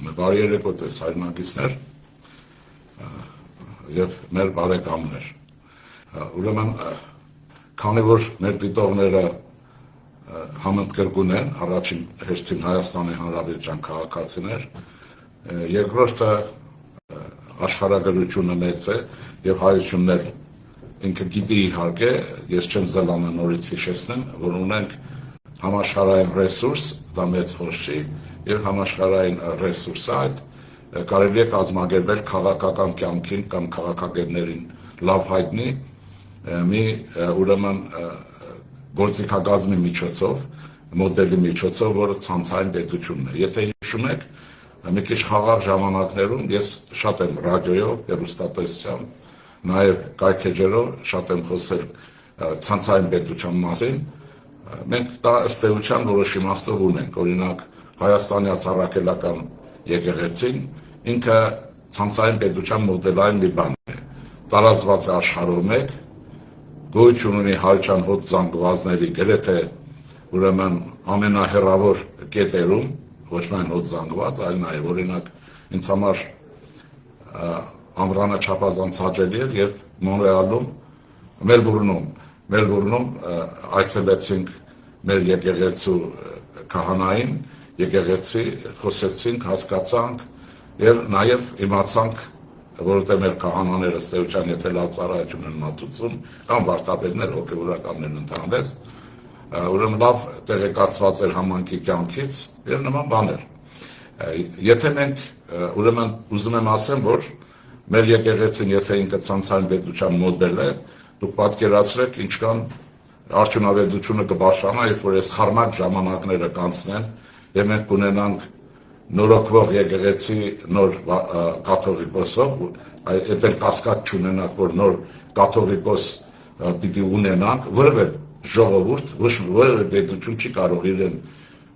Բարի երեկո ձեզ հայրենակիցներ եւ մեր բարեկամներ։ Ուրեմն քանի որ մեր դիտողները համընդգրկուն են, առաջին հերթին Հայաստանի Հանրապետության քաղաքացիներ, երկրորդը աշխարհագրությունը մեծ է եւ հայություններ ինքը գիտի իհարկե, ես չեմ զլանը նորից հիշեցնեմ, որ ունենք համաշխարհային ռեսուրս, դա մեծ խոսք չի, եւ համաշխարհային ռեսուրսը այդ կարելի է կազմակերպել քաղաքական կյանքին կամ քաղաքագետներին լավ հայտնի մի ուրեմն գործիքագազմի միջոցով, մոդելի միջոցով, որը ցանցային պետությունն է։ Եթե հիշում եք, մի քիչ խաղաղ ժամանակներում ես շատ եմ ռադիոյով, հեռուստատեսությամբ, նաեւ կայքեջերով շատ եմ խոսել ցանցային պետության մասին։ Մենք դա ըստ էության որոշ իմաստով ունենք, օրինակ Հայաստանի ցարակելական եկեղեցին ինքը ցանցային պետության մոդելային մի բան է։ Տարածված է աշխարհում մեկ, գոյություն ունի հայության հոտ զանգվածների գրեթե ուրեմն ամենահեռավոր կետերում, ոչ միայն հոտ զանգված, այլ նաև օրինակ ինձ համար ամռանը չափազանց հաճելի էր, երբ Մոնրեալում, Մելբուրնում այցելեցինք մեր եկեղեցու քահանային, եկեղեցի, խոսեցինք, հասկացանք եւ նաեւ իմացանք, որովհետեւ մեր քահանաները ըստ էության եթե լավ ծառայություն են մատուցում, կամ վարդապետներ, հոգեվորականներ ընդհանրապես, ուրեմն լավ տեղեկացված էր համանքի կյանքից եւ նման բաներ։ Եթե մենք ուրեմն ուզում եմ ասեմ, որ մեր եկեղեցին, եթե ինքը ցանցային պետության մոդել է, դուք պատկերացրեք ինչքան արդյունավետությունը կբարձրանա, երբ որ այս խառնակ ժամանակները կանցնեն եւ մենք կունենանք նորոգվող եկեղեցի նոր կաթողիկոսով, այդ էլ կասկած չունենանք, որ նոր կաթողիկոս պիտի ունենանք, որևէ ժողովուրդ, որևէ պետություն չի կարող իրեն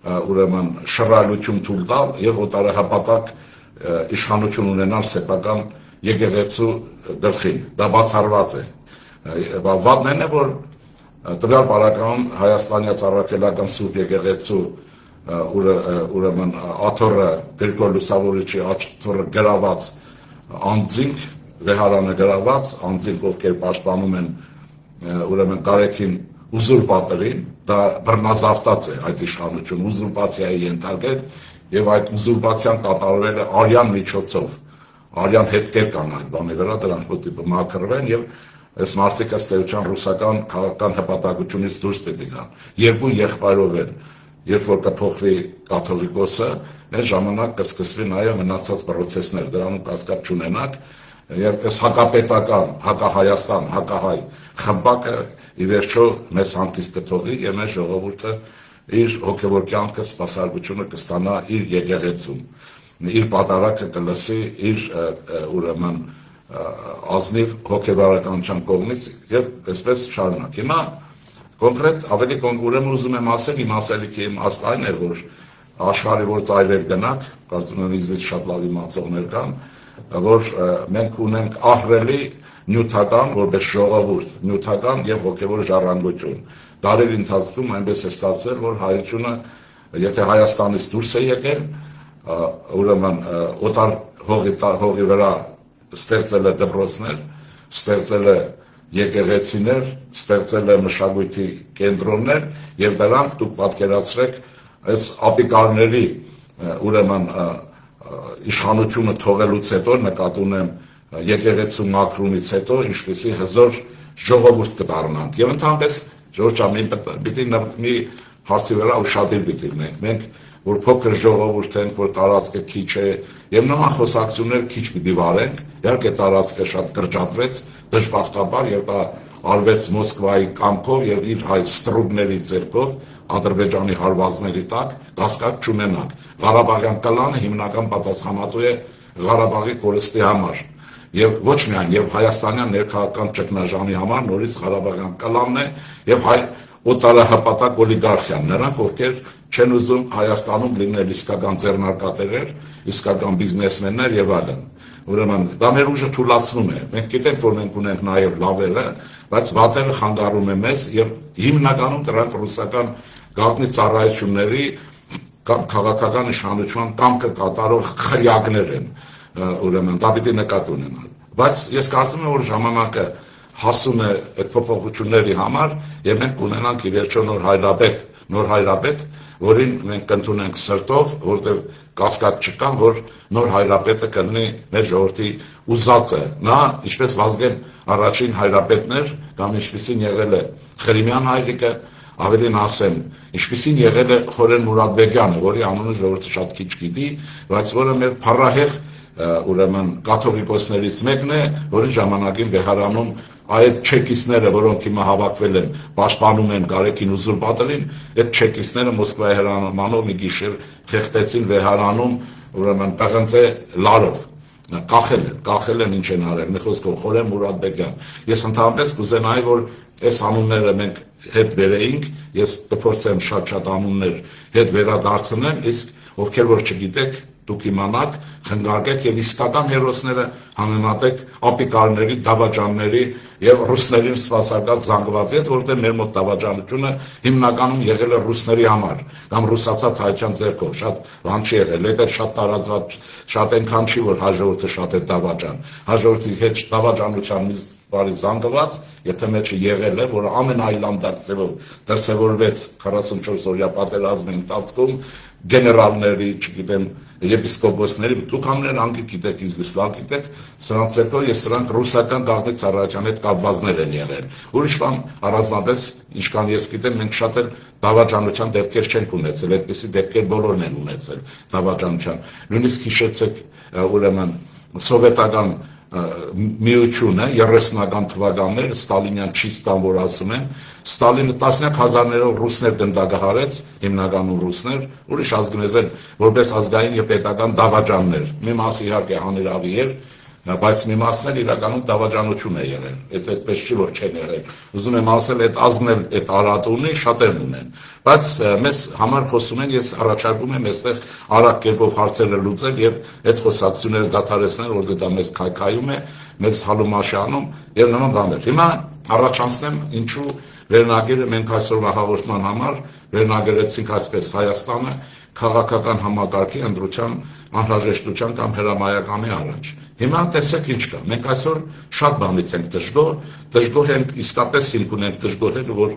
ուրեմն շռայլություն թույլ տալ եւ օտարահապատակ իշխանություն ունենալ սեփական եկեղեցու գլխին։ Դա բացառված է։ Վատն է, որ տվյալ պարագայում Հայաստանի ցարակելական Սուրբ եկեղեցու ուրեմն աթոռը Գրիգոր Լուսավորիչի աթոռը գրաված անձինք, վեհարանը գրաված անձինք, ովքեր պաշտպանում են ուրեմն Կարեքին ուզուրպատորին, դա բռնազավթած է այդ իշխանությունը, ուզուրպացիայի ենթարկել եւ այդ ուզուրպացիան կատարվել է արյան միջոցով, արյան հետքեր կան այդ բանի վրա, դրանք մոտիպը մաքրվեն եւ այս մարդիկ ըստ էության ռուսական քաղաքական հպատակությունից դուրս պետք է գան։ Երկու եղբայրով են, երբ որ կփոխվի կաթողիկոսը, այդ ժամանակ կսկսվի նաեւ մնացած process-ներ, դրանում կասկած չունենաք, եւ այս հակապետական, հակահայաստան, հակահայ խմբակը ի վերջո մեզ հանգիստ կթողի եւ մեր ժողովուրդը իր հոգեվոր կյանքը սպասարկությունը կստանա իր եկեղեցում, իր պատարակը կլսի իր ուրեմն ազնիվ հոգեվարականության կողմից եւ այսպես շարունակ։ Հիմա կոնկրետ ավելի ուրեմն ուզում եմ ասել, իմ ասելիքի իմաստը այն է, որ աշխարհի որ ծայրեր գնանք, կարծում եմ ինձ շատ լավ իմացողներ կան, որ մենք ունենք ահռելի նյութական, որպես ժողովուրդ, նյութական եւ հոգեվոր ժառանգություն։ Դարերի ընթացքում այնպես է ստացել, որ հայությունը, եթե Հայաստանից դուրս է եկել, ուրեմն օտար հողի վրա ստեղծել է դպրոցներ, ստեղծել է եկեղեցիներ, ստեղծել է մշակույթի կենտրոններ եւ դրանք դուք պատկերացրեք այս ապիկարների ուրեմն իշխանությունը թողելուց հետո նկատի ունեմ եկեղեցու մաքրումից հետո ինչպեսի հզոր ժողովուրդ կդառնանք եւ ընդհանրապես ժողովրդին պիտի մի հարցի վրա ուշադիր պիտի լինենք մենք որ փոքր ժողովուրդ ենք որ տարածքը քիչ է եւ նման խոսակցություններ քիչ պիտի վարենք իհարկե տարածքը շատ կրճատվեց դժբախտաբար եւ դա արվեց Մոսկվայի կամքով եւ իր հայ ստրուգների ձեռքով Ադրբեջանի հարվածների տակ կասկած չունենանք Ղարաբաղյան կլանը հիմնական պատասխանատու է Ղարաբաղի կորստի համար եւ ոչ միայն եւ հայաստանյան ներքաղաքական ճգնաժամի համար նորից Ղարաբաղյան կլանն է եւ հայ օտարահպատակ օլիգարխիան նրանք ովքեր չեն ուզում Հայաստանում լինել իսկական ձեռնարկատերեր, իսկական բիզնեսմեններ եւ այլն։ Ուրեմն դա մեր ուժը թույլատրում է։ Մենք գիտենք, որ մենք ունենք նաեւ լավերը, բայց վատերը խանգարում է մեզ եւ հիմնականում դրանք ռուսական գաղտնի ծառայությունների կամ քաղաքական իշխանության կամքը կատարող խրյակներ են, ուրեմն դա պիտի նկատի ունենալ։ Բայց ես կարծում եմ, որ ժամանակը հասում է այդ փոփոխությունների համար, եւ մենք ունենանք ի վերջո նոր հայրապետ, որին մենք կընդունենք սրտով, որտեղ կասկած չկա, որ նոր հայրապետը կլինի մեր ժողովրդի ուզածը։ Նա, ինչպես Վազգեն առաջին հայրապետն էր, կամ ինչպեսին եղել է Խրիմյան հայրիկը, ավելին ասեմ, ինչպեսին եղել է Խորեն Մուրադբեգյանը, որի անունը ժողովուրդը շատ քիչ գիտի, բայց որը մեր փառահեղ ուրեմն կաթողիկոսներից մեկն է, որի ժամանակին Վեհարանում այդ չեկիստները, որոնք հիմա հավաքվել են, պաշտպանում են Գարեգին ու Զուրբաթելին, այդ չեկիստները Մոսկվայի հրամանով մի գիշեր խեղդեցին Վեհարանում, ուրեմն պղնձե լարով, կախել են ինչ են արել, մի խոսքով Խորեն Մուրադբեգյան։ Ես ընդհանրապես կուզենայի, որ այս անունները մենք հետ վերեինք, ես կփորձեմ շատ անուններ հետ վերադարձնեմ, իսկ ովքեր որ չգիտեք, դուք իմանաք, խնգարկեք եւ իսկական հերոսները համեմատեք ապիկարների, դավաճանների եւ ռուսներին սպասարկած զանգվածի հետ, որտեղ մեր մոտ դավաճանությունը հիմնականում եղել է ռուսների համար կամ ռուսացած հայության ձեռքով, շատ բան չի եղել, դա շատ տարածված, շատ այնքան չի, որ հաջորդը շատ է դավաճան, հաջորդի հետ դավաճանության բարի զանգված, եթե մեջը եղել է, որ ամենայլանդակ ձևով դրսևորվեց 44 օրյա պատերազմի ընթացքում գեներալների, չգիտեմ, եպիսկոպոսների, դուք ամենայն անգիր գիտեք, իզլիսլավ գիտեք, սրանց հետո եւ սրանք ռուսական գաղտնի ծառայության հետ կապվածներ են եղել։ Ուրիշ բան առանձնապես, ինչքան ես գիտեմ, մենք շատ էլ դավաճանության դեպքեր չենք ունեցել, այդպիսի դեպքեր բոլորն են ունեցել դավաճանության։ Նույնիսկ հիշեցեք, ուրեմն սովետական միությունը 30-ական թվականներ Ստալինյան չիստան, որ ասում են, Ստալինը տասնյակ հազարներով ռուսներ դնդագահարեց, հիմնականում ռուսներ, ուրիշ ազգներ որպես ազգային եւ պետական դավաճաններ։ Մի մասը իհարկե հանրավի էր, բայց մի մասն էլ իրականում դավաճանություն է եղել։ Այդ այդպես չի որ չեն եղել։ Ուզում եմ ասել, այդ ազգն էլ այդ արատը ունի, շատերն ունեն։ Բայց մեզ համար խոսում են, ես առաջարկում եմ այստեղ արագ կերպով հարցերը լուծել եւ այդ խոսակցությունները դադարեցնել, որովհետեւ դա մեզ քայքայում է, մեզ հալումաշանում եւ նման բաներ։ Հիմա առաջանցնեմ ինչու վերնագիրը մենք այսօր հաղորդման համար վերնագրեցինք այսպես Հայաստանը քաղաքական համակարգի ընտրության անհրաժեշտության կամ հրամայականի առաջ։ Հիմա տեսեք ինչ կա։ Մենք այսօր շատ բանից ենք դժգոհ ենք, իսկապես հիմք ունենք դժգոհել, որ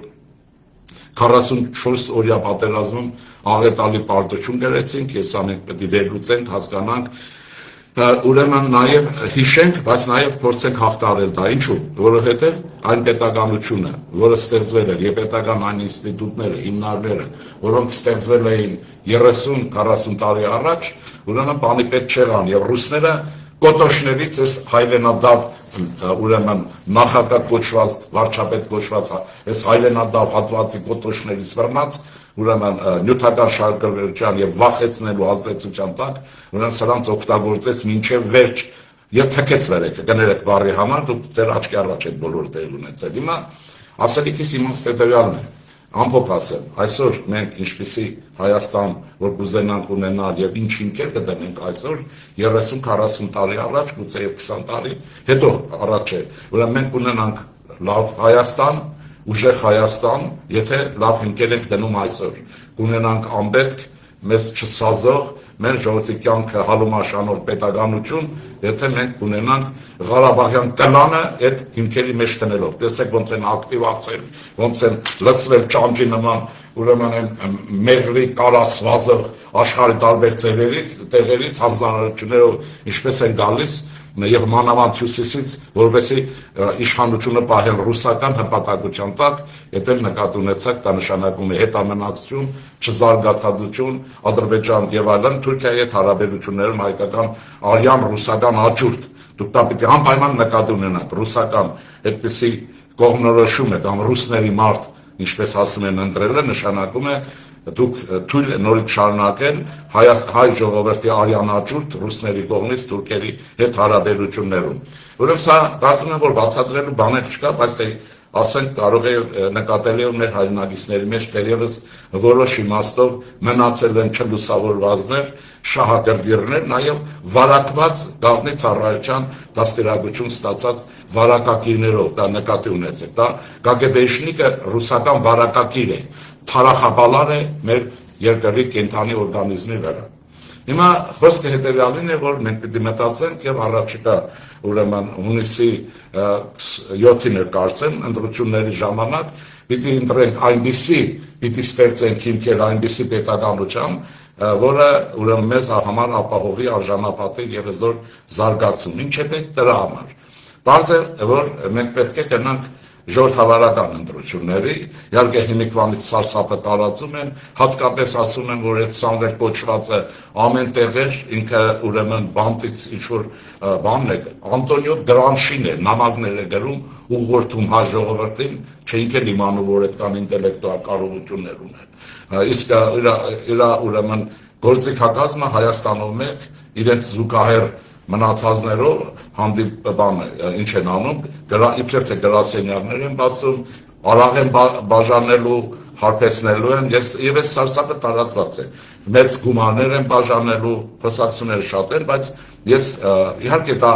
44 օրյա պատերազմում աղետալի պարտություն գրեցինք եւ սա մենք պետք է վերլուծենք, հասկանանք, ուրեմն նաև հիշենք, բայց նաև փորձենք հաղթարել դա։ Ինչու՞։ Որովհետև այն պետականությունը, որը ստեղծվել էր, եւ պետական այն ինստիտուտները, հիմնարկները, որոնք ստեղծվել էին 30-40 տարի առաջ, ուրեմն բանի պետք չեղան եւ ռուսները կոտոշներից այս հայլենադավ, ուրեմն նախագահ կոչված, վարչապետ կոչված, այս հայլենադավ հատվածի կոտոշներից բռնած, ուրեմն նյութական շարժման եւ վախեցնելու ազդեցության տակ, ուրեմն սրանց օգտագործեց մինչեւ վերջ եւ թքեց վերեկը, կներեք բառի համար, դուք ձեր աչքի առաջ եք բոլոր տեղ ունեցել։ Հիմա ասելիքիս իմաստը տվյալն է, ամփոփ ասեմ, այսօր մենք ինչպեսի Հայաստան, որ կուզենանք ունենալ եւ ինչ հիմքեր կդնենք այսօր 30-40 տարի առաջ, գուցե 20 տարի հետո առաջ է, ուրեմն մենք ունենանք լավ Հայաստան, ուժեղ Հայաստան, եթե լավ հիմքեր ենք դնում այսօր, կունենանք անպետք, մեզ չսազող, մեր ժողովրդի կյանքը հալումաշանոր պետականություն, եթե մենք կունենանք Ղարաբաղյան կլանը այդ հիմքերի մեջ տնելով։ Տեսեք ոնց են ակտիվացել, ոնց են լցվել ճանճի նման, ուրեմն են մեղրի կարասվազող աշխարհի տարբեր տեղերից հանձնարարություններով ինչպես են գալիս եւ մանավանդ հյուսիսից, որովհետեւ իշխանությունը պահեն ռուսական հպատակության տակ, դա նկատի ունեցեք, դա նշանակում է հետամնակցություն, չզարգացածություն, Ադրբեջան եւ այլն, Թուրքիայի հետ հարաբերություններում հայկական արյան ռուսական աճուրդ, դուք դա պիտի անպայման նկատի ունենաք, ռուսական այդպիսի կողմնորոշումը կամ ռուսների մարդ, ինչպես ասում են, ընտրելը նշանակում է դուք թույլ նորից շարունակել հայ ժողովրդի արյանաճուրդ ռուսների կողմից թուրքերի հետ հարաբերություններում։ Ուրեմն սա կարծում եմ, որ բացատրելու բաներ չկա, բայց ասենք կարող է նկատելի է մեր հայրենագիտների մեջ դերևս որոշ իմաստով մնացել են չլուսավորվածներ, շահագրգիռներ, նաև վարակված գաղտնի ծառայության դաստիարակություն ստացած վարակակիրներով, դա նկատի ունեցեք, դա ԿԳԲշնիկը ռուսական վարակակիր է, թարախաբալար է մեր երկրի կենդանի օրգանիզմի վրա։ Հիմա խոսքը հետևյալին է, որ մենք պիտի մտածենք եւ առաջիկա ուրեմն հունիսի 7-ին կարծեմ ընտրությունների ժամանակ պիտի ընտրենք այնպիսի, պիտի ստեղծենք հիմքեր այնպիսի պետականության, որը ուրեմն մեզ համար ապահովի արժանապատիվ եւ հզոր զարգացում։ Ինչ է պետք դրա համար։ Բարձ է, որ մենք պետք է գնանք ժողովրդավարական ընտրությունների, իհարկե հիմիկվանից սարսափը տարածում են, հատկապես ասում են, որ այդ Սամվել կոչվածը ամեն տեղեր ինքը ուրեմն բանտից ինչ-որ բանն է, Անտոնիո Գրանշին է, նամակներ է գրում, ուղղորդում հայ ժողովրդին, չէինք էլ իմանում, որ այդքան ինտելեկտուալ կարողություններ ունեն։ Իսկ իր ուրեմն գործիքակազմը Հայաստանով մեկ իրենց զուգահեռ մնացածներով հանդիպան ինչ են անում, իբրև թե գրասենյակներ են բացում, արաղ են բաժանելու, հարբեցնելու են, եւ այս սարսափը տարածված է։ Մեծ գումարներ են բաժանելու, խոսակցությունները շատ են, բայց ես իհարկե դա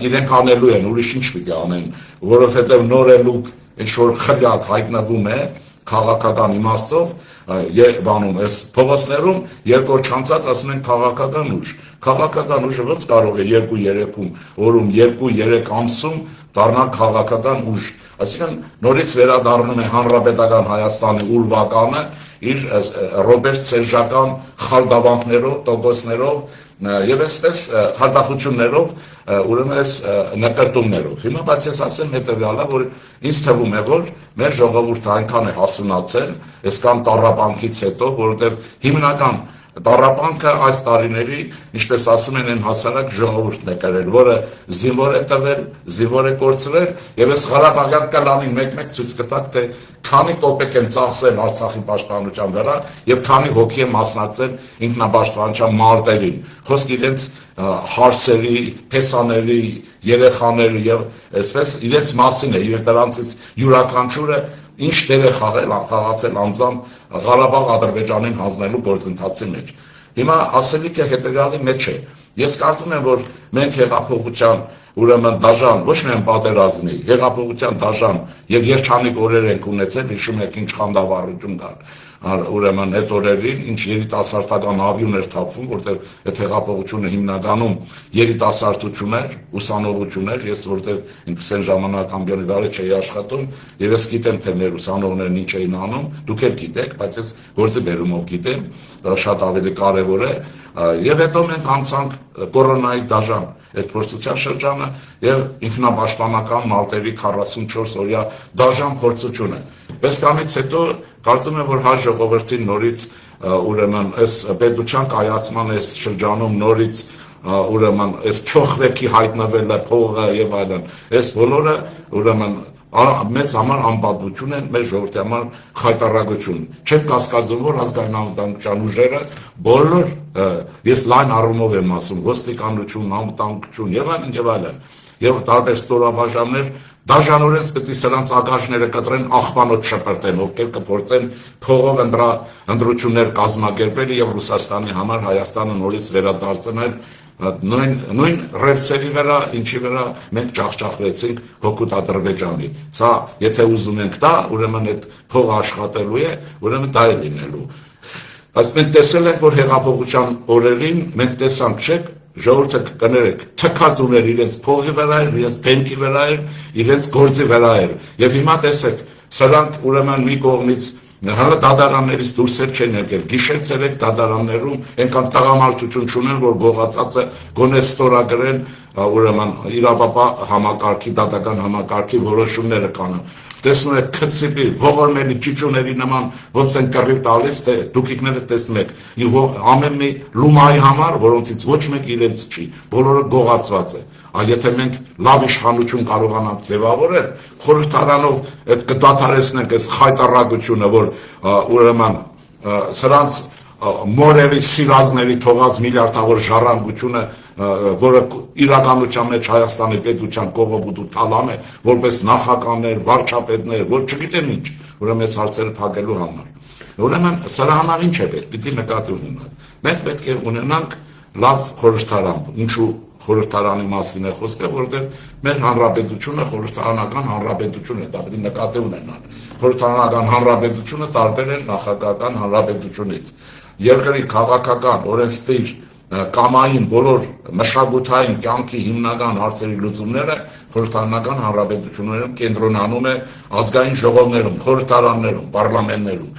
իրենք անելու են, ուրիշ ինչ պիտի անեն, որովհետեւ նորելուկ ինչ-որ խլյակ հայտնվում է քաղաքական իմաստով, բանում ես փողոցներում երկու չանցած ասում են քաղաքական ուժ։ Քաղաքական ուժը ոնց կարող է 2-3 օրում, 2-3 ամսում դառնալ քաղաքական ուժ։ Այսինքն նորից վերադառնում է հանրապետական Հայաստանի ուրվականը իր Ռոբերտ Սերժական խարդավանքներով, տոկոսներով եւ այսպես խարդախություններով, ուրեմն այս նկարտումներով։ Հիմա բայց ես ասեմ հետեւյալը, որ ինձ թվում է, որ մեր ժողովուրդը այնքան է հասունացել, այսքան տառապանքից հետո, որովհետեւ հիմնական տառապանքը այս տարիների, ինչպես ասում են, այն հասարակ ժողովուրդն է կրել, որը զինվոր է տվել, զինվոր է կորցրել, եւ այս Ղարաբաղյան կլանին մեկ-մեկ ցույց կտակ, թե քանի կոպեկ են ծախսել Արցախի պաշտպանության վրա եւ քանի հոգի է մասնակցել ինքնապաշտպանության մարտերին։ Խոսք իրենց հարսերի, փեսաների, երեխաների եւ այսպես իրենց մասին է, եւ դրանցից յուրաքանչյուրը ինչ դեր է խաղացել անձամբ Ղարաբաղ Ադրբեջանին հանձնելու գործընթացի մեջ։ Հիմա ասելիքը հետեւյալի մեջ է։ Ես կարծում եմ, որ մենք հեղափոխության ուրեմն դաժան, ոչ միայն պատերազմի, հեղափոխության դաժան եւ երջանիկ օրեր ենք ունեցել, հիշում եք ինչ խանդավառություն կար։ Ուրեմն այդ օրերին ինչ երիտասարդական ավյուն էր թափվում, որտեղ այդ հեղափոխությունը հիմնականում երիտասարդություն էր, ուսանողություն էր, ես որտեղ ինքս այն ժամանակ ամբիոնի վարի չէի աշխատում, եւ ես գիտեմ, թե մեր ուսանողներն ինչ էին անում, դուք էլ գիտեք, բայց ես գործի բերումով գիտեմ, դա շատ ավելի կարեւոր է, եւ հետո մենք անցանք կորոնայի դաժան այդ փորձության շրջանը եւ ինքնապաշտպանական մարտերի 44 օրյա դաժան փորձությունը։ Բեսկամից հետո կարծում եմ, որ հայ ժողովրդին նորից ուրեմն այս պետության կայացման այս շրջանում նորից ուրեմն այս քյոխվեկի հայտնվելը փողը եւ այլն, այս բոլորը ուրեմն մեզ համար անպատվություն են, մեր ժողովրդի համար խայտառակություն։ Չեմ կասկածում, որ ազգային անվտանգության ուժերը բոլոր, ես լայն առումով եմ ասում, ոստիկանություն, անվտանգություն եւ այլն, եւ տարբեր ստորաբաժաններ դաժանորեն պետք է սրանց ակաժները կտրեն աղբանոց շպրտեն, ովքեր կփորձեն փողով ընտրություններ կազմակերպել եւ Ռուսաստանի համար Հայաստանը նորից վերադարձնել նույն ռելսերի վրա, ինչի վրա մենք ճախճախվեցինք հօգուտ Ադրբեջանի։ Սա, եթե ուզում ենք դա, ուրեմն այդ փողը աշխատելու է, ուրեմն դա է լինելու։ Բայց մենք տեսել ենք, որ հեղափոխության օրերին մենք տեսանք, չէ՞, ժողովուրդը կներեք, թքած ուներ իրենց փողի վրա, իրենց բեմքի վրա, իրենց գործի վրա։ Եվ հիմա տեսեք, սրանք ուրեմն մի կողմից հələ դատարաններից դուրս չեն եկել, գիշեր-ցերեկ դատարաններում այնքան տղամարդություն չունեն, որ գողացածը գոնե ստորագրեն, ուրեմն իրավապահ համակարգի, դատական համակարգի որոշումները կանեն։ Տեսնում եք քծիպի, ողորմելի ճիճուների նման ոնց են կռիվ տալիս, թե դուք ինքներդ տեսնում եք, ամեն մի լումայի համար, որոնցից ոչ մեկ իրենց չի, բոլորը գողացված է։ Եթե մենք լավ իշխանություն կարողանանք ձևավորել, խորհրդարանով այդ կդադարեցնենք այս խայտառակությունը, որ ուրեմն սրանց մորերի սիրազների թողած միլիարդավոր ժառանգությունը, որը իրականության մեջ Հայաստանի պետության կողոպուտ ու թալան է, որպես նախագահներ, վարչապետներ, որ չգիտեմ ինչ, ուրեմն այս հարցերը փակելու համար։ Ուրեմն սրա համար ինչ է պետք, պիտի նկատի ունենանք։ Մենք պետք է ունենանք լավ խորհրդարան, ինչու խորհրդարանի մասին է խոսքը, որտեղ մեր հանրապետությունը խորհրդարանական հանրապետություն է, դա պետք է նկատի ունենալ։ Խորհրդարանական հանրապետությունը տարբեր է նախագահական հանրապետությունից։ Երկրի քաղաքական, օրենսդիր, կամային բոլոր մշակութային կյանքի հիմնական հարցերի լուծումները խորհրդարանական հանրապետություններում կենտրոնանում է ազգային ժողովներում, խորհրդարաններում, պարլամենտներում,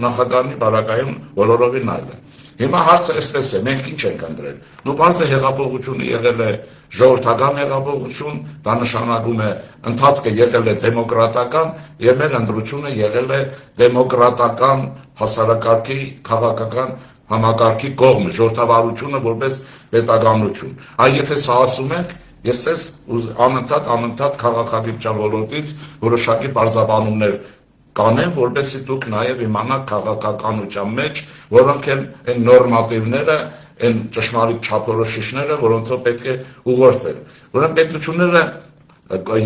նախագահանի բարակայում բոլորովին այլ է։ Հիմա հարցը այսպես է, մենք ինչ ենք ընտրել։ Բարձր հեղափոխությունը եղել է ժողովրդական հեղափոխություն, դա նշանակում է ընթացքը եղել է դեմոկրատական, եւ մեր ընտրությունը եղել է դեմոկրատական հասարակարգի քաղաքական համակարգի կողմը, ժողովրդավարությունը որպես պետականություն։ Այ եթե սա ասում ենք, ես անընդհատ քաղաքագիտության ոլորտից որոշակի բարձրաբանումներ կանեմ, որպեսզի դուք նաև իմանաք քաղաքականության մեջ, որոնք են այն նորմատիվները, այն ճշմարիտ չափորոշիչները, որոնցով պետք է ուղղորդվել։ Ուրեմն պետությունները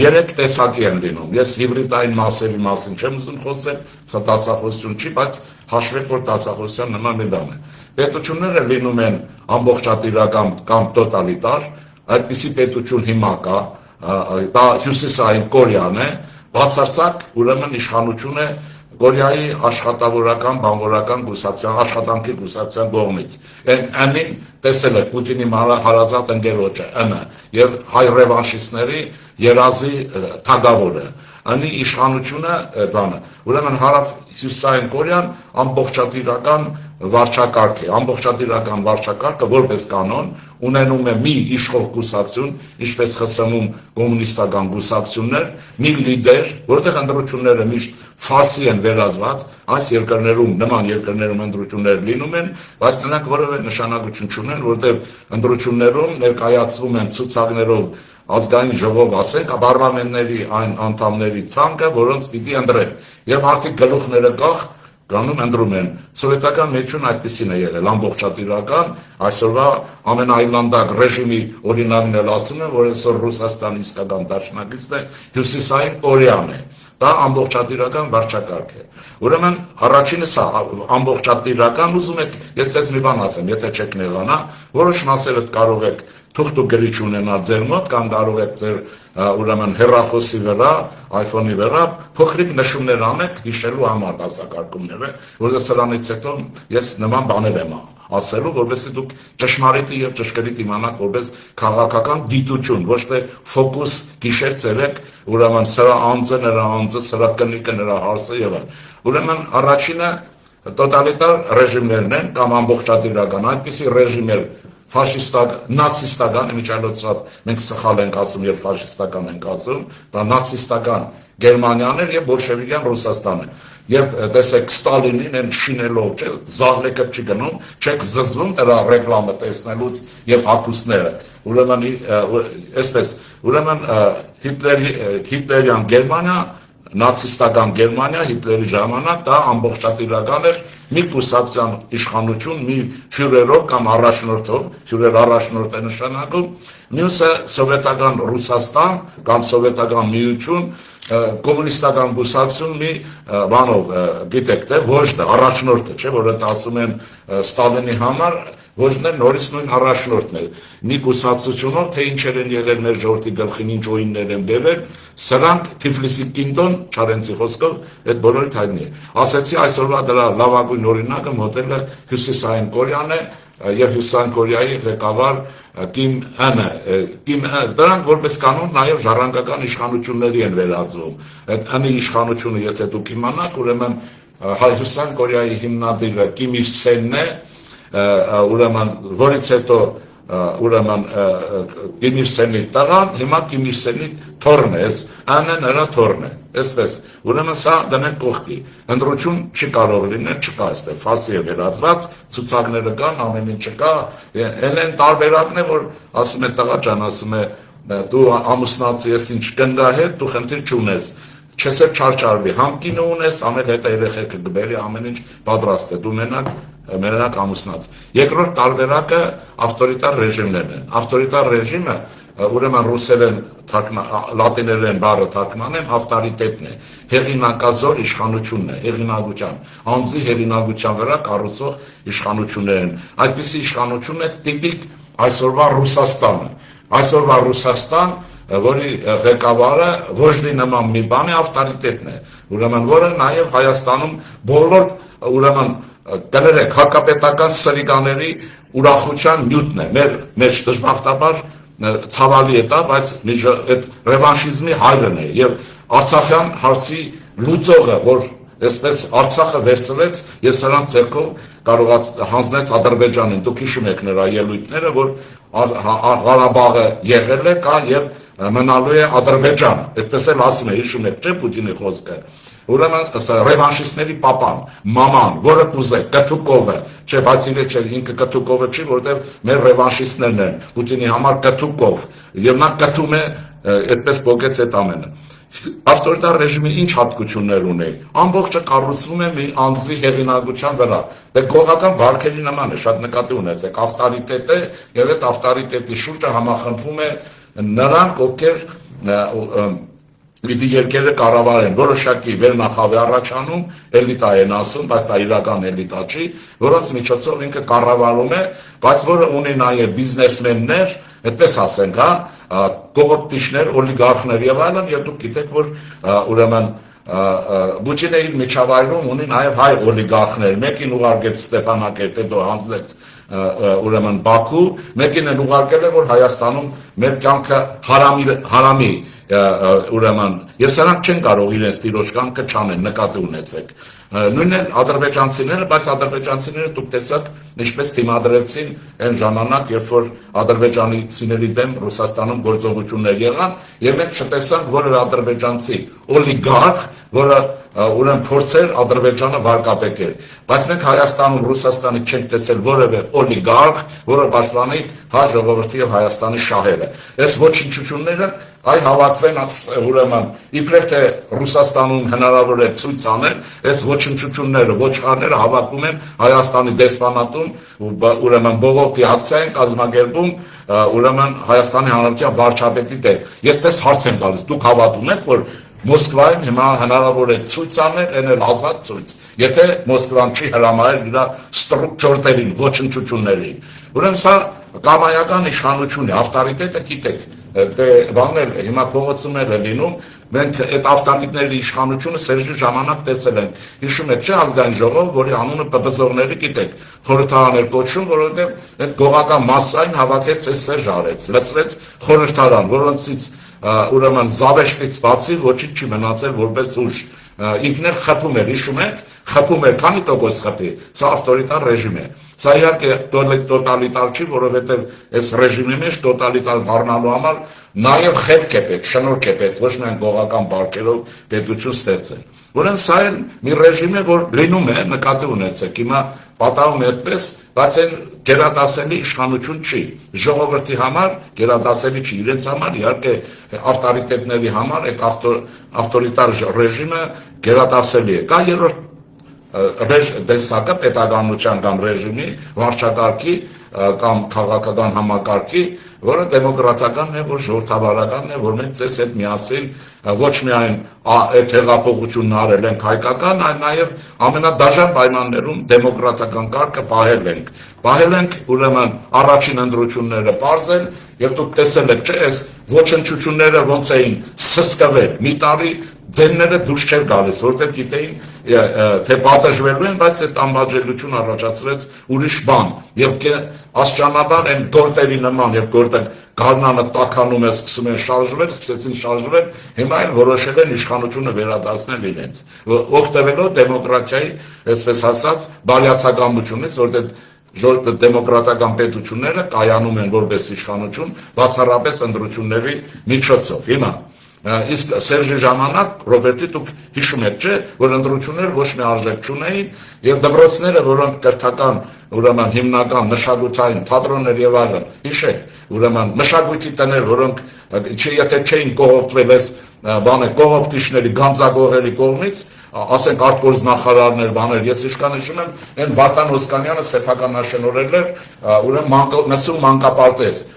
երեք տեսակի են լինում։ Ես հիբրիդային մասերի մասին չեմ ուզում խոսել, սա դասախոսություն չի, բայց հաշվեք, որ դասախոսության նման մի բան է։ Պետությունները լինում են ամբողջատիրական կամ տոտալիտար, այդպիսի պետություն հիմա կա, դա Հյուսիսային Կորեան է, բացարձակ ուրեմն իշխանություն է Կորեայի աշխատավորական, բանվորական գուսակցության, աշխատանքի գուսակցության կողմից։ Այնին տեսել է Պուտինի հարազատ ընկերոջը, ըն եւ հայ ռևանշիստների երազի թագավորը։ Անի իշխանությունը բանը։ Ուրեմն հարավ-հյուսիսային Կորեան ամբողջատիրական վարչակարգ է, ամբողջատիրական վարչակարգը որպես կանոն ունենում է մի իշխող գուսակցություն, ինչպես ԽՍՀՄ-ում կոմունիստական գուսակցություններ, մի լիդեր, որտեղ ընտրությունները միշտ ֆարսի են վերածված, այս երկրներում, նման երկրներում ընտրություններ լինում են, բայց նրանք որևէ նշանակություն չունեն, որտեղ ընտրություններում ներկայացվում են ցուցակներով ազգային ժողով, ասենք, պարլամենտների այն անդամների ցանկը, որոնց պիտի ընտրեն, եւ արդի գլուխները կախ գանում ընտրում են։ Սովետական մեջուն այդպեսին է եղել, ամբողջատիրական, այսօրվա ամենաայլանդակ ռեժիմի օրինակն էլ ասում են, որ այսօր Ռուսաստանի իսկական դաշնակիցն է Հյուսիսային Կորեան է։ Դա ամբողջատիրական վարչակարգ է։ Ուրեմն առաջինը սա ամբողջատիրական, ուզում եք ես ձեզ մի բան ասեմ, եթե չեք նեղանա, որոշ մասերը կարող եք թուղթ ու գրիչ ունենալ ձեր մոտ, կամ կարող եք ձեր ուրեմն հեռախոսի վրա, iPhone-ի վրա փոքրիկ նշումներ անեք հիշելու համար դասակարգումները, որովհետեւ սրանից հետո ես նման բաներ եմ ասելու, որովհետեւ դուք ճշմարիտը եւ ճշգրիտ իմանաք որպես քաղաքական դիտություն, ոչ թե ֆոկուս գիշեր ցերեկ, ուրեմն սրա անձը, սրա կնիկը, նրա հարցը եւ այլն։ Ուրեմն առաջինը տոտալիտար ռեժիմներն են կամ ամբողջատիրական, այդպիսի ռեժիմներ նացիստական, իմիջիայլոցով մենք սխալ ենք ասում եւ ֆաշիստական ենք ասում, դա նացիստական Գերմանիան էր եւ բոլշևիկյան Ռուսաստանը։ Եւ տեսեք Ստալինին են շինելով, չէ, զահլեկը չի գնում, չեք զզվում դրա ռեկլամը տեսնելուց եւ հակուսները։ Ուրեմն այսպես, ուրեմն Հիտլերյան Գերմանիա, նացիստական Գերմանիա Հիտլերի ժամանակ դա ամբողջատիրական էր մի կուսակցության իշխանություն, մի ֆյուրերով կամ առաջնորդով, ֆյուրեր առաջնորդ է նշանակում, մյուսը սովետական Ռուսաստան կամ սովետական միություն, կոմունիստական կուսակցություն մի բանով, գիտեք թե, ոչ դա առաջնորդը, չէ, որ դա ասում են Ստալինի համար, ոչ նա նորից նույն առաջնորդն է։ Մի կուսակցությունով, թե ինչեր են եղել մեր ժողովրդի գլխին, ինչ օիններ են բերել, սրանք Թիֆլիսի Կինտոն, Չարենցի խոսքով, այդ բոլորը հայտնի է։ Ասեցի այսօրվա դրա լավագույն օրինակը մոդելը Հյուսիսային Կորեան է եւ Հյուսիսային Կորեայի ղեկավար Կիմ Ընը, դրանք որպես կանոն նաեւ ժառանգական իշխանությունների են վերածվում։ Այդ ընի իշխանությունը, եթե դուք իմանաք, ուրեմն Հյուսիսային Կորեայի հիմնադիրը Կիմ Il Sungն է, ուրեմն որից հետո ուրեմն Կիմ Il Sungի տղան, հիմա Կիմ Il Sungի թոռն է, անը նրա թոռն է, այսպես։ Ուրեմն սա դնենք կողքի։ Ընտրություն չի կարող լինել, չկա այստեղ, ֆարսի է վերածված, ցուցակները կան, ամեն ինչ կա, այն տարբերակն է, որ ասում է տղա ջան, ասում է դու ամուսնացի ես ինչ կնգա հետ, դու խնդիր չունես։ Չես էլ չարչարվի, համ կինը ունես, ամեն հետ երեխեքը գբերի, ամեն ինչ պատրաստ է, դու մենակ ամուսնած։ Երկրորդ տարբերակը ավտորիտար ռեժիմներն են։ Ավտորիտար ռեժիմը ուրեմն ռուսերեն լատիներեն բառը թարգմանեմ, ավտորիտետն է, հեղինակազոր իշխանությունն է, հեղինակության, անձի հեղինակության վրա կառուցվող իշխանություններ են։ Այդպիսի իշխանություն է տիպիկ այսօրվա Ռուսաստանը։ Այսօրվա Ռուսաստան, որի ղեկավարը ոչ դի նման մի բան է, ավտորիտետն է, ուրեմն որը նաև Հայաստանում բոլոր ուրեմն կներեք հակապետական սրիկաների ուրախության նյութն է, մեր մեջ դժբախտաբար ցավալի է դա, բայց այդ ռևանշիզմի հայրն է եւ Արցախյան հարցի լուծողը, որ այսպես Արցախը վերցրեց եւ սրան ցերկով կարողաց հանձնեց Ադրբեջանին։ Դուք հիշում եք նրա ելույթները, որ Ղարաբաղը եղել է, կա եւ մնալու է Ադրբեջան։ Այդպես էլ ասում է, հիշում եք, չէ՞ Պուտինի խոսքը։ Ուրեմն ռևանշիստների պապան, մաման, որը կուզե, Կթուկովը, չէ, բայց ինքը Կթուկովը չի, որովհետև մեր ռևանշիստներն են, Պուտինի համար Կթուկով, եւ նա կթում է, այդպես փոխեց այդ ամենը։ Ավտորիտար ռեժիմը ինչ հատկություններ ունի։ Ամբողջը կառուցվում է մի անձի հեղինակության վրա։ Դե գողական վարքերի նման է, շատ նկատի ունեցեք, ավտորիտետ է եւ այդ ավտորիտետի շուրջը համախմբվում է նրանք, ովքեր Պիտի երկերը կառավարեն, որոշակի վերնախավ է առաջանում, էլիտա են ասում, բայց դա իրական էլիտա չի, որոնց միջոցով ինքը կառավարում է, բայց որը ունի նաև բիզնեսմեններ, այդպես ասենք, կողոպտիչներ, օլիգարխներ եւ այլն, եւ դուք գիտեք, որ ուրեմն Պուտինը իր միջավայրում ունի նաև հայ օլիգարխներ, մեկին ուղարկեց Ստեփանակերտ, հետո հանձնեց ուրեմն Բաքու, մեկին են ուղարկել է, որ Հայաստանում մեր կյանքը հարամի ուրեմն եւ սրանք չեն կարող իրենց տիրոջ կամքը չանեն, նկատի ունեցեք։ Նույնն են ադրբեջանցիները, բայց ադրբեջանցիները դուք տեսաք ինչպես դիմադրեցին այն ժամանակ, երբ որ ադրբեջանցիների դեմ Ռուսաստանում գործողություններ եղան, եւ մենք չտեսանք որևէ ադրբեջանցի օլիգարխ, որը ուրեմն փորձեր Ադրբեջանը վարկապեկել, բայց մենք Հայաստանում, Ռուսաստանի չենք տեսել որևէ օլիգարխ, որը պաշտպանի հայ ժողովրդի եւ Հայաստանի շահերը։ Այս ոչնչությունները այ հավաքվեն ուրեմն իբրև թե Ռուսաստանում հնարավոր է ցույց անել, այս ոչնչությունները, ոչխարները հավաքում են Հայաստանի դեսպանատում, ուրեմն բողոքի ակցիա են կազմակերպում, ուրեմն Հայաստանի Հանրապետության վարչապետի դեմ։ Ես դες հարց եմ տալիս, դուք հավատում եք, որ Մոսկվայում հիմա հնարավոր է ցույց անել, այնել ազատ ցույց, եթե Մոսկվան չի հրամայել իր ստրուկտուրներին, ոչնչություններին։ Ուրեմն սա կամայական իշխանություն է, ավտորիտետը գիտեք, դե բանն էլ հիմա փողոցում էլ է լինում, մենք այդ ավտորիտետների իշխանությունը Սերժի ժամանակ տեսել ենք։ Հիշում եք, չէ՞ ազգային ժողով, որի անունը ՊՊԶ-ները գիտեք, խորհրդարան էր կոչվում, որովհետև այդ գողական մասսային հավաքեց Սերժ արեց, լցրեց խորհրդարան, որոնցից ուրեմն զավեշտից բացի ոչինչ չի մնացել որպես ուժ։ Ինքն էլ խփում էր, հիշում եք, խփում էր, քանի տոկոս խփի, սա ավտորիտար ռեժիմ է։ Սա իհարկե տոտալիտար չի, որովհետև այս ռեժիմի մեջ տոտալիտար դառնալու համար նաև խելք է պետք, շնորհք է պետք, ոչ միայն գողական բարգերով պետություն ստեղծել։ Ուրեմն սա էլ մի ռեժիմ է, որ լինում է, նկատի ունեցեք, հիմա պատահում է այդպես, բայց այն գերադասելի իշխանություն չի։ Ժողովրդի համար գերադասելի չի, իրենց համար իհարկե ավտորիտետների համար այդ ավտորիտար ռեժիմը գերադասելի է։ Կա երրորդ դեսակը պետականության կամ ռեժիմի, վարչակարգի կամ քաղաքական համակարգի, որը դեմոկրատական է, որ ժողովրդավարական է, որ մենք ցես հետ միասին ոչ միայն այդ հեղափոխությունն արել ենք հայկական, այլ նաև ամենադաժան պայմաններում դեմոկրատական կարգը պահել ենք ուրեմն առաջին ընտրությունները պարզել, եւ դուք տեսել եք, չէ՞, այս ոչնչությունները ոնց էին սսկվել, մի տարի ձենները դուրս չէր գալիս, որտեղ գիտեին, թե պատժվելու են, բայց այդ անբաժանելիություն առաջացրեց ուրիշ բան, եւ աստիճանաբար այն գործերի նման, եւ գործը գարնանը տականում է, սկսում են շարժվել, սկսեցին շարժվել, հիմա էլ որոշել են իշխանությունը վերադարձնել իրենց, օգտվելով դեմոկրատիայի, այսպես ասած, բարյացակամությունից, որտեղ դեմոկրատական պետությունները կայանում են որպես իշխանություն, բացառապես ընտրությունների միջոցով։ Հիմա իսկ Սերժի ժամանակ Ռոբերտի դուք հիշում եք, չէ, որ ընտրությունները ոչ մի արժեք չունեին եւ դպրոցները, որոնք կրթական, ուրեմն հիմնական մշակութային թատրոններ եւ այլն, հիշեք, ուրեմն մշակույթի տներ, որոնք եթե չէին կողոպտվել այս բանը կողոպտիչների, գանձագողերի կողմից, ասենք արտգործնախարարներ, բաներ, ես իշքան հիշում եմ, այն Վարդան Օսկանյանը սեփականաշնորհել էր, ուրեմն Մսուր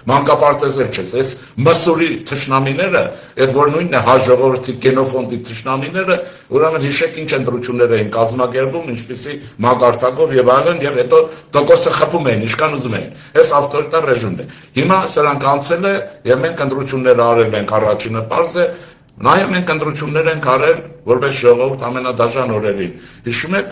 մանկապարտեզ էլ չես, այս Մսուրի թշնամիները, այդ որ նույնն է հա ժողովրդի գենոֆոնդի թշնամիները, ուրեմն հիշեք ինչ ընտրություններ էին կազմակերպում, ինչպիսի մագարտակով եւ այլն, եւ հետո տոկոսը խփում էին, իշքան ուզում էին։ Այս ավտորիտար ռեժիմն է։ Հիմա սրանք անցել է եւ մենք ընտրություններ արել ենք, առաջինը պարզ է, Նաև մենք ընտրություններ ենք արել որպես ժողովուրդ ամենադաժան օրերին։ Հիշում եք,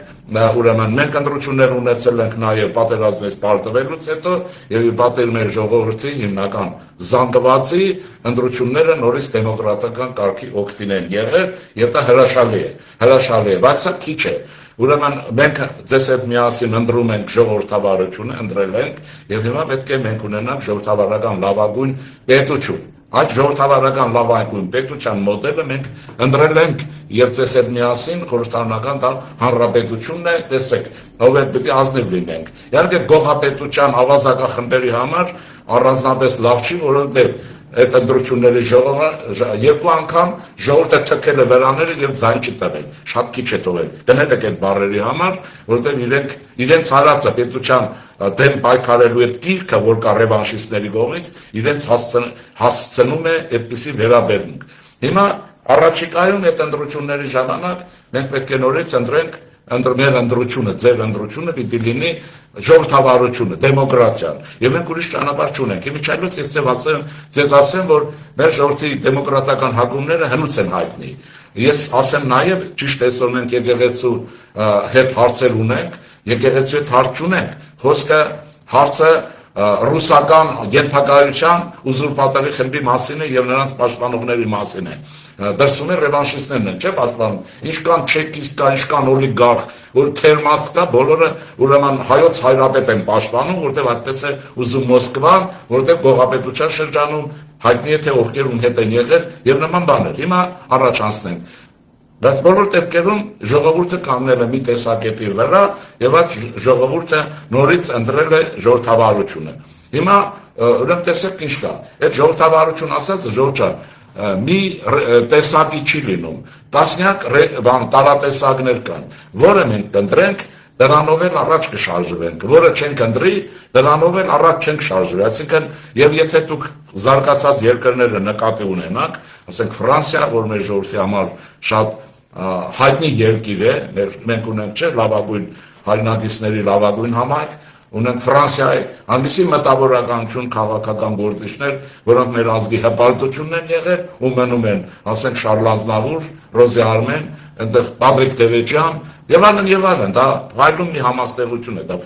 ուրեմն մենք ընտրություններ ունեցել ենք նաև պատերազմից պարտվելուց հետո եւ ի պատիվ մեր ժողովրդի հիմնական զանգվածի ընտրությունները նորից դեմոկրատական կարգի օգտին են եղել եւ դա հրաշալի է, բայց սա քիչ է։ Ուրեմն մենք ձեզ հետ միասին ընտրում ենք ժողովրդավարությունը, ընտրել ենք եւ հիմա պետք է մենք ունենանք ժողովրդավարական լավագույն պետություն։ Այդ ժողովրդավարական լավագույն պետության մոդելը մենք ընտրել ենք եւ ձեզ հետ միասին խորհրդարանական դա հանրապետությունն է, տեսեք, ով է պետք է ազնիվ լինենք։ Իհարկե գողապետության ավազակախմբերի համար առանձնապես լավ չի, որովհետեւ այդ ընտրությունների ժողովը երկու անգամ ժողովուրդը թքել է վրաները եւ ձայն չտվել, շատ քիչ է թողել։ Դնել եք այդ բառերի համար, որովհետեւ իրենց հարածը պետության դեմ պայքարելու այդ գիրքը, որ կա ռևանշիստների կողմից, իրենց հասցնում է այդպիսի վերաբերմունք։ Հիմա առաջիկայում այդ ընտրությունների ժամանակ մենք պետք է նորից ընտրենք մեր ընտրությունը, ձեր ընտրությունը պիտի լինի ժողովրդավարությունը, դեմոկրատիան, եւ մենք ուրիշ ճանապարհ չունենք։ Իմիջիայլոց ես ձեզ ասեմ, որ մեր ժողովրդի դեմոկրատական հակումները հնուց են հայտնի։ Ես ասեմ նաեւ ճիշտ է, որ մենք եկեղեցու հետ հարցեր ունենք, եկեղեցու հետ հարց չունենք։ Խոսքը հարցը ռուսական ենթակայության ուզուրպատորի խմբի մասին է եւ նրանց պաշտպանողների մասին է։ Դրսում է ռևանշիստներն են, չէ՞ պաշտպանում։ Ինչքան չեկիստ կա, ինչքան օլիգարխ, որ թերմաց կա, բոլորը ուրեմն հայոց հայրապետ են պաշտպանում, որտեղ այդպես է ուզում Մոսկվան, որտեղ գողապետության շրջանում հայտնի է թե ովքեր ում հետ են եղել եւ նման բաներ։ Հիմա առաջ անցնենք։ Բայց բոլոր դեպքերում ժողովուրդը կանգնել է մի տեսակետի վրա եւ այդ ժողովուրդը նորից ընտրել է ժողովրդավարությունը։ Հիմա ուրեմն տեսեք ինչ կա։ Այդ ժողովրդավարություն ասածը Ժորժը մի տեսակի չի լինում։ Տասնյակ տարատեսակներ կան, որը մենք կընտրենք, դրանով էլ առաջ կշարժվենք, որը չենք ընտրի, դրանով էլ առաջ չենք շարժվի։ Այսինքն, եւ եթե դուք զարգացած երկրները նկատի ունենաք, ասենք Ֆրանսիա, որ մեր ժողովրդի համար շատ հայտնի երկիր է, մենք ունենք չէ լավագույն հայրենադիսների լավագույն համայնք, ունենք Ֆրանսիայի այնպիսի մտավորականություն քաղաքական գործիչներ, որոնք մեր ազգի հպարտությունն են եղել ու մնում են, ասենք Շարլ Ազնավուր, Ռոզի Արմեն, այնտեղ Պատրիկ Դևեջյան եւ այլն, դա հայլում մի համաստեղություն է, դա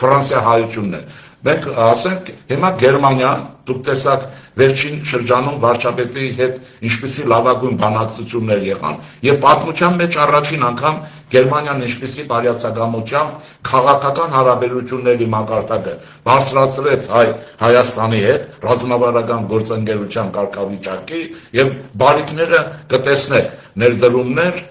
Ֆրանսիա հայությունն է։ Մենք ասենք հիմա Գերմանիա, դուք տեսաք վերջին շրջանում վարչապետի հետ ինչպիսի լավագույն բանակցություններ եղան եւ պատմության մեջ առաջին անգամ Գերմանիան ինչպիսի բարյացակամությամբ քաղաքական հարաբերությունների մակարդակը բարձրացրեց Հայաստանի հետ ռազմավարական գործընկերության կարգավիճակի եւ բարիկները կտեսնեք ներդրումներ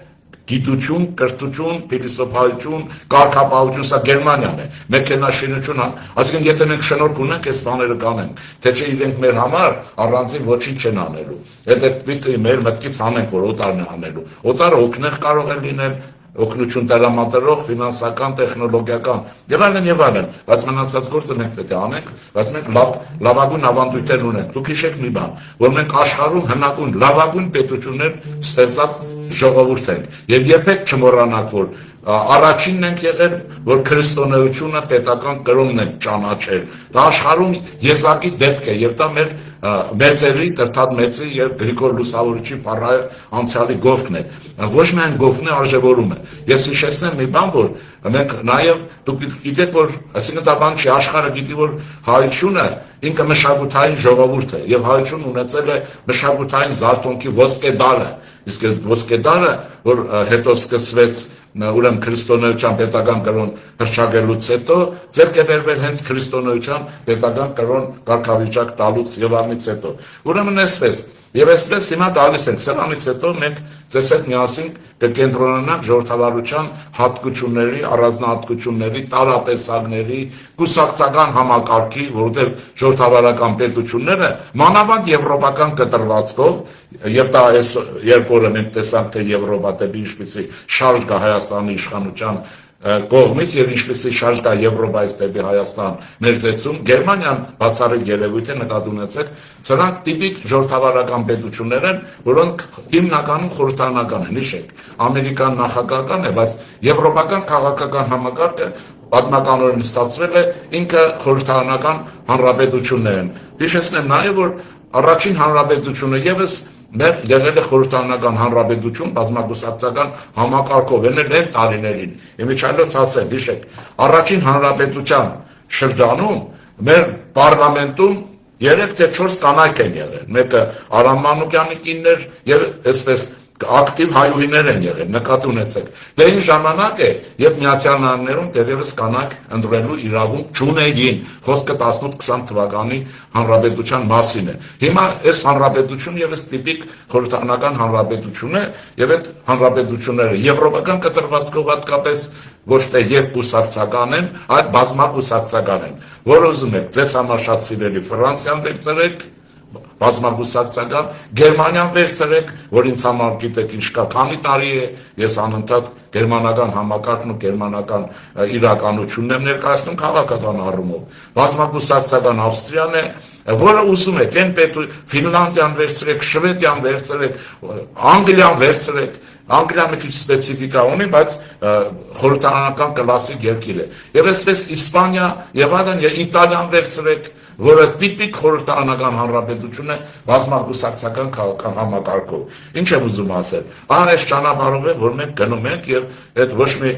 գիտություն, կրթություն, փիլիսոփայություն, կարգապահություն, սա Գերմանիան է, մեքենաշինություն, այսինքն եթե մենք շնորհք ունենք, այս բաները կանենք, թե չէ իրենք մեր համար առանձին ոչինչ չեն անելու։ Եթե պիտի մեր մտքից անենք, որ օտարն է անելու։ Օտարը օգնեղ կարող է լինել, օգնություն տրամադրող, ֆինանսական, տեխնոլոգիական եւ այլն, բայց մնացած գործը մենք պետք է անենք, բայց մենք լավագույն ավանդույթներ ունենք։ Դուք հիշեք մի բան, որ մենք աշխարհում հնագույն լավագույն պետություններ ստեղծած ժողովուրդ ենք եւ երբեք չմոռանաք, որ առաջինն ենք եղել, որ քրիստոնեությունը պետական կրոնն է ճանաչել։ Դա աշխարհում եզակի դեպք է եւ դա մեր մեծերի, Տրտան մեծի եւ Գրիգոր Լուսավորիչի փառահեղ անցյալի գովքն է։ Ոչ միայն գովքն է, արժևորում է։ Ես հիշեցնեմ մի բան, որ մենք նաեւ դուք գիտեք, որ այսինքն դա բան չի, աշխարհը գիտի, որ հայությունը ինքը մշակութային ժողովուրդ է եւ հայություն ունեցել է մշակութային զարթոնքի ոսկե դարը։ Իսկ ոսկե դարը, որ հետո սկսվեց ուրեմն քրիստոնեության պետական կրոն հռչակելուց հետո ձեռք է բերվել հենց քրիստոնեության պետական կրոն կարգավիճակ տալուց եւ ամից հետո։ Ուրեմն այսպես Եվ այսպես հիմա դալիս ենք, սրանից հետո մենք ձեզ հետ միասին կկենտրոնանանք ժողովրդավարության հատկությունների, առանձնահատկությունների, տարատեսակների, կուսակցական համակարգի, որովհետև ժողովրդավարական պետությունները մանավանդ եվրոպական կտրվածքով, եւ դա այս երբ օրը մենք տեսանք, թե Եվրոպա դեպի ինչպիսի շարժ կա Հայաստանի իշխանության կողմից եւ ինչպեսի շարժ կա Եվրոպայից դեպի Հայաստան ներծեցում, Գերմանիան բացառիկ երևույթ է, նկատի ունեցեք, սրանք տիպիկ ժողովրդավարական պետություններ են, որոնք հիմնականում խորհրդարանական են, հիշեք, ամերիկան նախագահական է, բայց եվրոպական քաղաքական համակարգը պատմականորեն ստացվել է ինքը խորհրդարանական հանրապետություններ են։ Հիշեցնեմ նաեւ, որ առաջին հանրապետությունը եւս մեր եղել է խորհրդարանական հանրապետություն բազմակուսակցական համակարգով են տարիներին։ Իմիջիայլոց ասել, հիշեք, առաջին հանրապետության շրջանում մեր պարլամենտում 3 թե 4 կանայք են եղել։ Մեկը Արամ Մանուկյանի կինն էր եւ այսպես ակտիվ հայուհիներ են եղել, նկատի ունեցեք։ Դե այն ժամանակ է, երբ Միացյալ Նահանգներում դեռևս կանայք ընտրելու իրավունք չունեին, խոսքը 18-20 թվականի հանրապետության մասին է։ Հիմա այս հանրապետությունը եւս տիպիկ խորհրդարանական հանրապետություն է, եւ այդ հանրապետությունները եվրոպական կտրվածքով հատկապես ոչ թե երկկուսակցական են, այլ բազմակուսակցական են, որ ուզում եք ձեզ համար շատ սիրելի Ֆրանսիան վերցրեք, բազմակուսակցական, Գերմանիան վերցրեք, որ ինձ համար գիտեք ինչ կա, քանի տարի է ես անընդհատ գերմանական համակարգն ու գերմանական իրականությունն եմ ներկայացնում քաղաքական առումով։ Բազմակուսակցական Ավստրիան է, որը ուզում եք, այն Ֆինլանդիան վերցրեք, Շվեդիան վերցրեք, Անգլիան վերցրեք, Անգլիան մի քիչ սպეციფիկա ունի, բայց խորհրդարանական կլասիկ երկիր է։ Եվ այսպես Իսպանիա եւ այլն, Իտալիան վերցրեք, որը տիպիկ խորհրդարանական հանրապետություն է բազմակուսակցական քաղաքական համակարգով։ Ինչ եմ ուզում ասել։ Ահա այս ճանապարհով է, որ մենք գնում ենք եւ այդ ոչ մի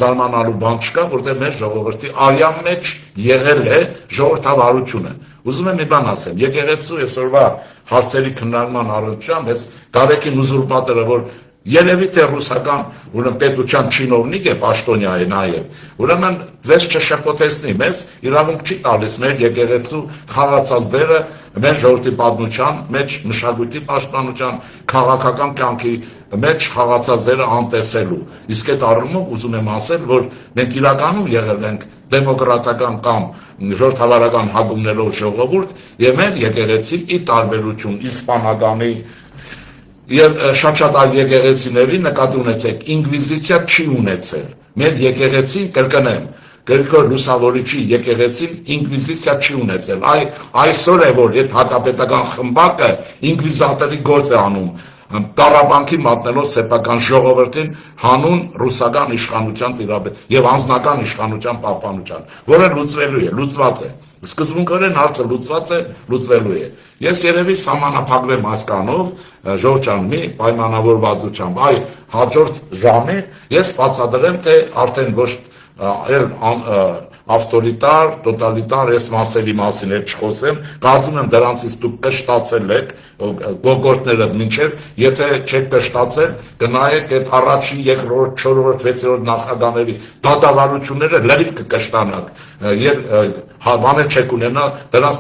զարմանալու բան չկա, որտեղ մեր ժողովրդի արյան մեջ եղել է ժողովրդավարությունը։ Ուզում եմ մի բան ասեմ, եկեղեցու այսօրվա հարցերի քննարկման առնչությամբ այս Գարեգին ուզուրպատորը, որ երևի թե ռուսական ուրեմն պետության չինովնիկ է, պաշտոնյա է նաև, ուրեմն ձեզ չշփոթեցնի, մեզ իրավունք չի տալիս մեր եկեղեցու խաղացած դերը մեր ժողովրդի պատմության մեջ, մշակույթի պաշտպանության, քաղաքական կյանքի մեջ խաղացած դերը անտեսելու։ Իսկ այդ առումով ուզում եմ ասել, որ մենք իրականում եղել ենք դեմոկրատական կամ ժողովրդավարական հագումներով ժողովուրդ եւ մեր եկեղեցին ի տարբերություն իսպանականի եւ շատ այլ եկեղեցիների նկատի ունեցեք, ինկվիզիցիա չի ունեցել։ Մեր եկեղեցին, կրկնեմ, Գրիգոր Լուսավորիչի եկեղեցին ինկվիզիցիա չի ունեցել։ Այսօր է, որ այդ հակապետական խմբակը ինկվիզատորի գործ է անում, տառապանքի մատնելով սեփական ժողովրդին հանուն ռուսական իշխանության տիրապետ եւ անձնական իշխանության պահպանության, որը լուծվելու է, լուծված է։ Սկզբունքորեն հարցը լուծված է, լուծվելու է։ Ես երևի սահմանափակվեմ հասկանով, Ժորժ ջան, մի պայմանավորվածությամբ, այ հաջորդ ժամը ես բացատրեմ, թե արդեն ոչ ավտորիտար, տոտալիտար այս մասերի մասին էլ չխոսեմ, կարծում եմ դրանցից դուք կշտացել եք, գողորտները մինչև, եթե չեք կշտացել, կնայեք այդ առաջին, երկրորդ, չորրորդ, վեցերորդ նախագահների դատավարությունները լրիվ կկշտանաք, բաներ չեք ունենա, դրանց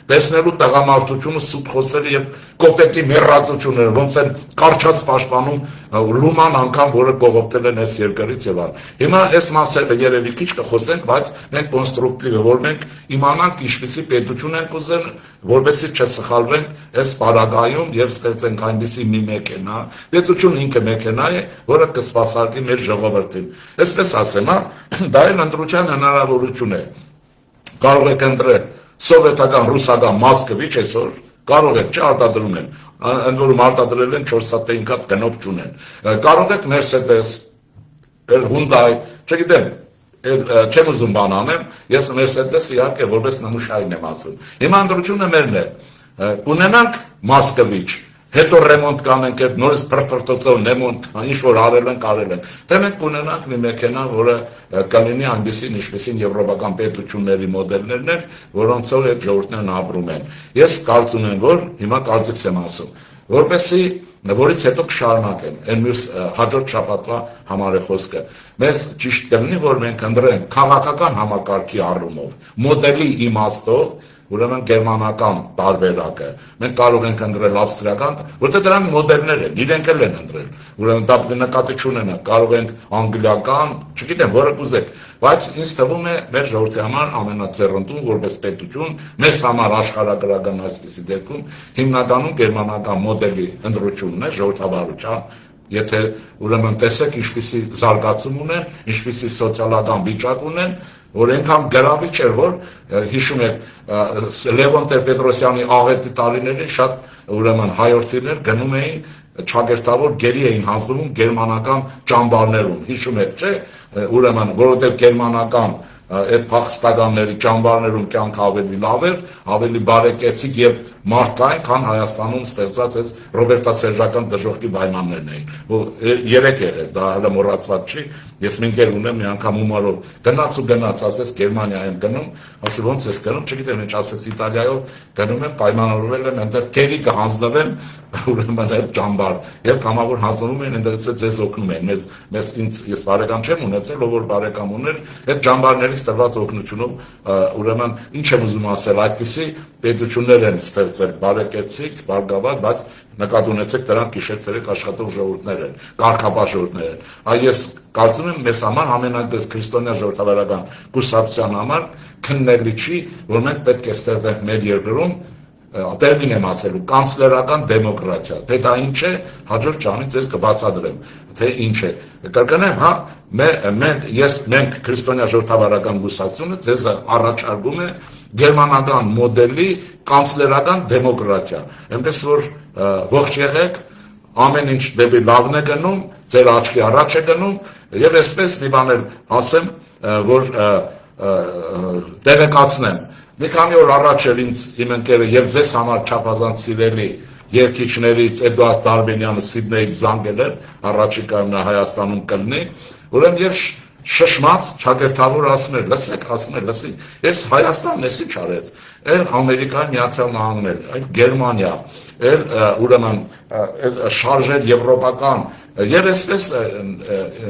տեսնելու տղամարդությունը, սուտ խոսերը եւ կոպետի մեռածությունները, ոնց են կարճած պաշտպանում լուման անգամ, որը կողոպտել են այս երկրից եւ այլն։ Հիմա այս մասերը երևի քիչ կխոսենք, բայց մենք կոնստրուկտիվ է, որ մենք իմանանք ինչպիսի պետություն ենք ուզել, որովհետեւ չսխալվենք այս պարագայում եւ ստեղծենք այնպիսի մի մեքենա, պետություն ինքը մեքենա է, որը կսպասարկի մեր ժողովրդին։ Այսպես ասեմ, դա էլ ընտրության հնարավորություն է։ Կարող եք ընտրել սովետական, ռուսական, Մոսկվիչ այսօր կարող եք չարտադրում են, ընդ որում արտադրել են 4-5 հատ գնոց չունեն։ Կարող եք Mercedes, Hyundai, չգիտեմ, չեմ ուզում բան անեմ, ես Mercedes իհարկե որպես նմուշային եմ ասում։ Հիմա ընտրությունը մերն է։ Կունենանք Մոսկվիչ, հետո ռեմոնտ կանենք, այդ նորից փրփրտոցով նեմոնտ, ինչ որ արել են, թե մենք կունենանք մի մեքենա, որը կլինի այնպիսին, ինչպիսին եվրոպական պետությունների մոդելներն են, որոնցով այդ ժողովուրդներն ապրում են։ Ես կարծում եմ, որ հիմա կարծիքս եմ ասում, որպեսզի որից հետո կշարունակեմ, այն մյուս հաջորդ շաբաթվա համար է խոսքը։ Մեզ ճիշտ կլինի, որ մենք ընտրենք քաղաքական համակարգի առումով, մոդելի իմաստով, ուրեմն գերմանական տարբերակը, մենք կարող ենք ընտրել ավստրիական, որտեղ դրանք մոդելներ են, իրենք էլ են ընտրել, ուրեմն դա նկատի չունենա, կարող ենք անգլիական, չգիտեմ, որը կուզեք, բայց ինձ թվում է մեր ժողովրդի համար ամենաձեռնտուն որպես պետություն, մեզ համար աշխարհագրական այսպիսի դեպքում հիմնականում գերմանական մոդելի ընտրությունն է ժողովրդավարության, եթե ուրեմն տեսեք ինչպիսի զարգացում ունեն, ինչպիսի սոցիալական վիճակ ունեն, որ այնքան գրավիչ էր, որ հիշում եք Լևոն Տեր-Պետրոսյանի աղետի տարիներին շատ ուրեմն հայորդիներ գնում էին ճակերտավոր գերի էին հանձնվում գերմանական ճամբարներում, հիշում եք, չէ, ուրեմն որովհետև գերմանական այդ փախստականների ճամբարներում կյանքը ավելի լավ էր, ավելի բարեկեցիկ եւ մարդկային, քան Հայաստանում ստեղծած այս ռոբերտասերժական դժոխքի պայմաններն էին։ Որ երեք եղել, դա հələ մոռացված չի։ Ես մի ընկեր ունեմ, մի անգամ հումորով գնաց, ասես Գերմանիա եմ գնում, ասի ոնց ես գնում, չգիտեմ, ինչ ասես Իտալիայով գնում եմ, պայմանավորվել եմ, այնտեղ գերի կհանձնվեմ, ուրեմն այդ ճամբար, եւ կամավոր հանձնվում են, այնտեղից ձեզ օգնում են, ես բարեկամ չեմ ունեցել, ով որ բարեկամ ուներ, այդ ճամբարներից տրված օգնությունով, ուրեմն ինչ եմ ուզում ասել, այդպիսի պետություններ են ստեղծել, բարեկեցիկ, բարգավաճ, բայց նկատի ունեցեք դրանք գիշեր-ցերեկ աշխատող ժողովուրդներ են, կարգապահ ժողովուրդներ են։ Այս կարծում եմ մեզ համար ամենայնպես քրիստոնյա ժողովրդավարական կուսակցության համար քննելի չի, որ մենք պետք է ստեղծենք մեր երկրում տերմին եմ ասելու կանցլերական դեմոկրատիա, թե դա ինչ է, հաջորդ ժամից ես կբացատրեմ, թե ինչ է։ Կրկնեմ, հա, մենք քրիստոնյա ժողովրդավարական կուսակցությունը ձեզ առաջարկում է գերմանական մոդելի կանցլերական դեմոկրատիա, այնպես որ ողջ եղեք, ամեն ինչ դեպի լավն է գնում, ձեր աչքի առաջ է գնում, եւ այսպես մի բան ասեմ, որ տեղեկացնեմ։ Մի քանի օր առաջ էր իմ ընկերը եւ ձեզ համար չափազանց սիրելի երգիչներից Էդուարդ Դարբենյանը Սիդնեից զանգել էր, առաջիկայում նա Հայաստանում կլինի, ուրեմն եւ շշմած ճակերտավոր ասում էր, լսեք, ես Հայաստանն էս ինչ արեց, էլ Ամերիկայի Միացյալ Նահանգներ, այլ Գերմանիա, էլ ուրեմն շարժեր եվրոպական, եւ այսպես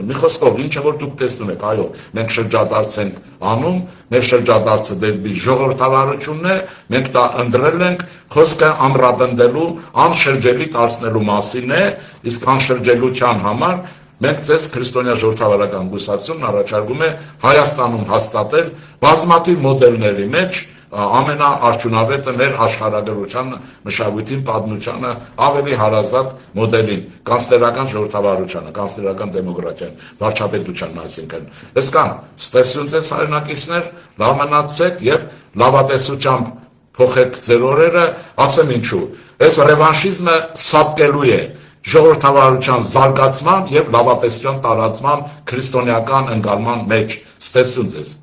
մի խոսքով ինչը որ դուք տեսնում եք, այո, մենք շրջադարձ ենք անում, մեր շրջադարձը դեպի ժողովրդավարությունն է, մենք դա ընտրել ենք, խոսքը ամրապնդելու, անշրջելի դարձնելու մասին է, իսկ անշրջելության համար մենք ձեզ քրիստոնյա ժողովրդավարական կուսակցությունն առաջարկում է Հայաստանում հաստատել բազմաթիվ մոդելների մեջ ամենաարդյունավետը մեր աշխարհագրության մշակույթին, պատմությանը ավելի հարազատ մոդելին, կանցլերական ժողովրդավարությանը, կանցլերական դեմոկրատիան, վարչապետությանն, այսինքն։ Այսքան, ստեսություն ձեզ հայրենակիցներ, լավ մնացեք եւ լավատեսությամբ փոխեք ձեր օրերը, ասեմ ինչու։ Այս ռևանշիզմը սատկելու է ժողովրդավարության զարգացման եւ լավատեսության տարածման քրիստոնեական ընկալման մեջ, ստեսություն ձեզ։